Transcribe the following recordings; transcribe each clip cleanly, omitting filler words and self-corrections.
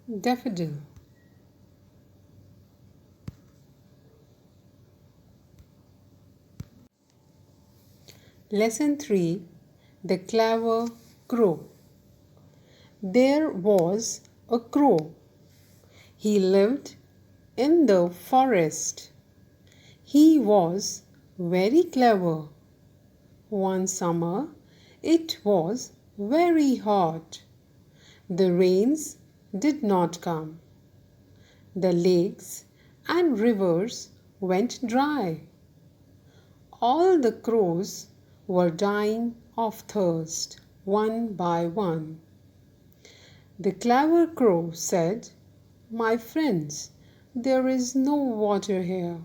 Daffodil. Lesson 3. The Clever Crow. There was a crow. He lived in the forest. He was very clever. One summer, it was very hot. The rains did not come. The lakes and rivers went dry. All the crows were dying of thirst, one by one. The clever crow said, "My friends, there is no water here.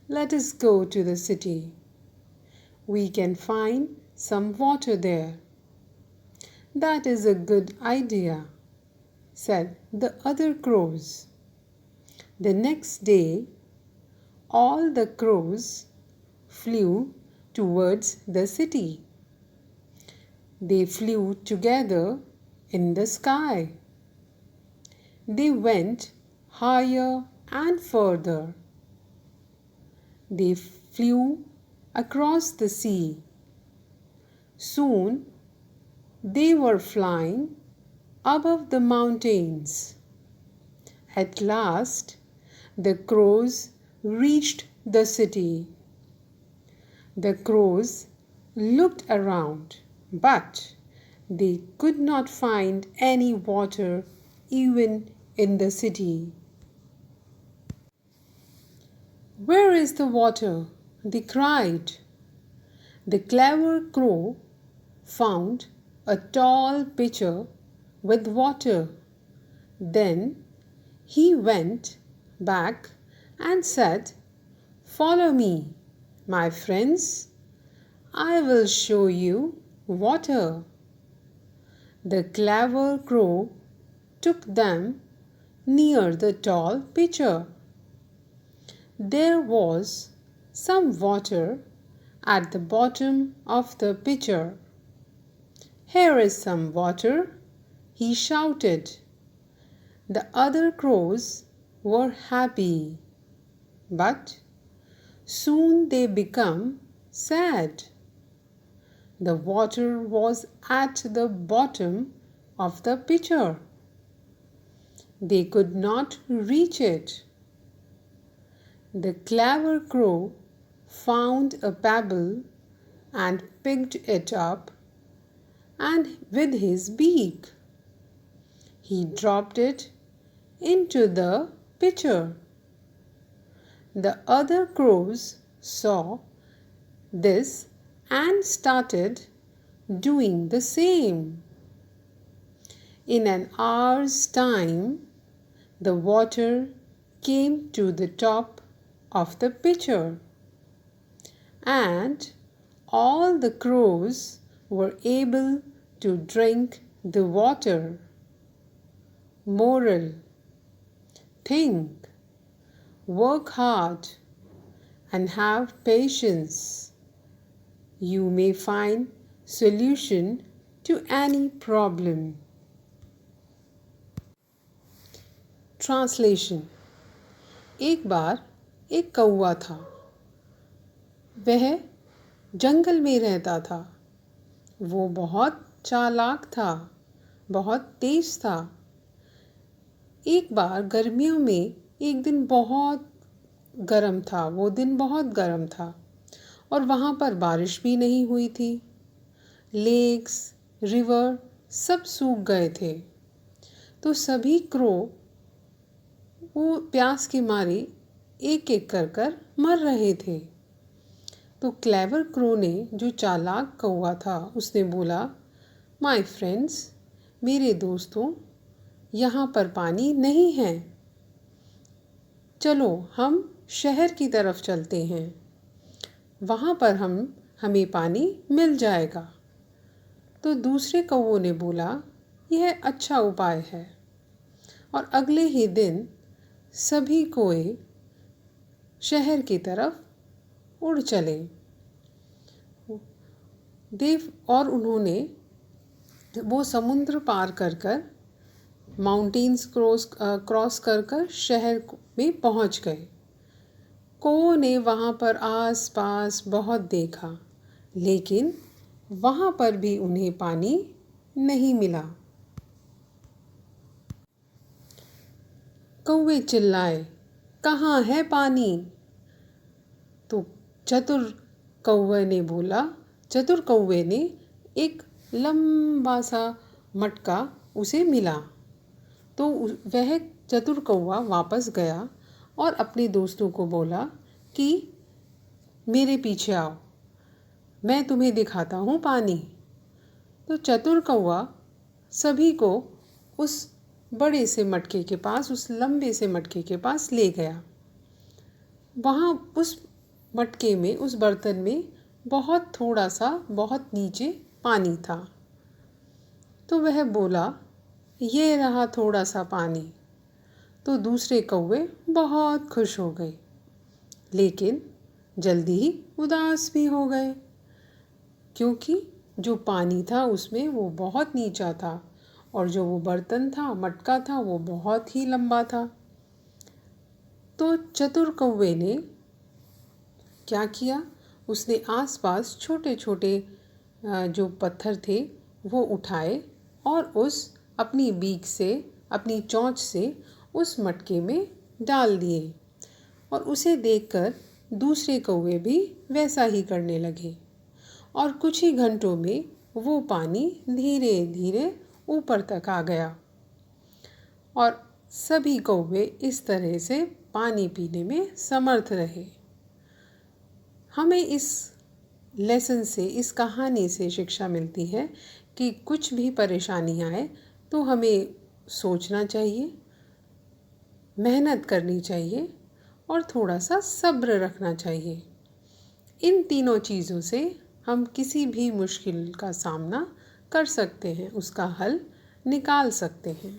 Let us go to the city. We can find some water there." "That is a good idea," said the other crows. The next day, all the crows flew towards the city. They flew together in the sky. They went higher and further. They flew across the sea. Soon they were flying above the mountains. At last, the crows reached the city. The crows looked around, but they could not find any water even in the city. "Where is the water?" they cried. The clever crow found a tall pitcher with water. Then he went back and said, "Follow me, my friends. I will show you water." The clever crow took them near the tall pitcher. There was some water at the bottom of the pitcher. "Here is some water," he shouted. The other crows were happy, but soon they became sad. The water was at the bottom of the pitcher. They could not reach it. The clever crow found a pebble and picked it up, and with his beak he dropped it into the pitcher. The other crows saw this and started doing the same. In an hour's time, the water came to the top of the pitcher, and all the crows were able to drink the water. Moral: think, work hard, and have patience. You may find solution to any problem. Translation. एक बार एक कौवा था। वह जंगल में रहता था। वो बहुत चालाक था, बहुत तेज था। एक बार गर्मियों में एक दिन बहुत गर्म था, वो दिन बहुत गर्म था और वहाँ पर बारिश भी नहीं हुई थी। लेक्स, रिवर सब सूख गए थे। तो सभी क्रो वो प्यास के मारे एक एक कर मर रहे थे। तो क्लेवर क्रो ने, जो चालाक कौवा था, उसने बोला, "माय फ्रेंड्स, मेरे दोस्तों, यहाँ पर पानी नहीं है। चलो हम शहर की तरफ चलते हैं। वहाँ पर हमें पानी मिल जाएगा।" तो दूसरे कौवों ने बोला, "यह अच्छा उपाय है।" और अगले ही दिन सभी कोए शहर की तरफ उड़ चले। और उन्होंने वो समुद्र पार कर माउंटेन्स क्रॉस कर शहर में पहुंच गए। कौओं ने वहाँ पर आस पास बहुत देखा, लेकिन वहाँ पर भी उन्हें पानी नहीं मिला। कौवे चिल्लाए, कहाँ है पानी? तो चतुर कौवे ने एक लंबा सा मटका उसे मिला। तो वह चतुर कौवा वापस गया और अपने दोस्तों को बोला कि मेरे पीछे आओ, मैं तुम्हें दिखाता हूँ पानी। तो चतुर कौवा सभी को उस बड़े से मटके के पास, उस लंबे से मटके के पास ले गया। वहाँ उस मटके में, उस बर्तन में बहुत थोड़ा सा, बहुत नीचे पानी था। तो वह बोला, ये रहा थोड़ा सा पानी। तो दूसरे कौवे बहुत खुश हो गए, लेकिन जल्दी ही उदास भी हो गए, क्योंकि जो पानी था उसमें वो बहुत नीचा था और जो वो बर्तन था, मटका था, वो बहुत ही लंबा था। तो चतुर कौवे ने क्या किया, उसने आसपास छोटे छोटे जो पत्थर थे वो उठाए और उस अपनी बीक से, अपनी चोंच से उस मटके में डाल दिए। और उसे देखकर दूसरे कौवे भी वैसा ही करने लगे और कुछ ही घंटों में वो पानी धीरे धीरे ऊपर तक आ गया और सभी कौवे इस तरह से पानी पीने में समर्थ रहे। हमें इस लेसन से, इस कहानी से शिक्षा मिलती है कि कुछ भी परेशानी आए तो हमें सोचना चाहिए, मेहनत करनी चाहिए और थोड़ा सा सब्र रखना चाहिए। इन तीनों चीज़ों से हम किसी भी मुश्किल का सामना कर सकते हैं, उसका हल निकाल सकते हैं।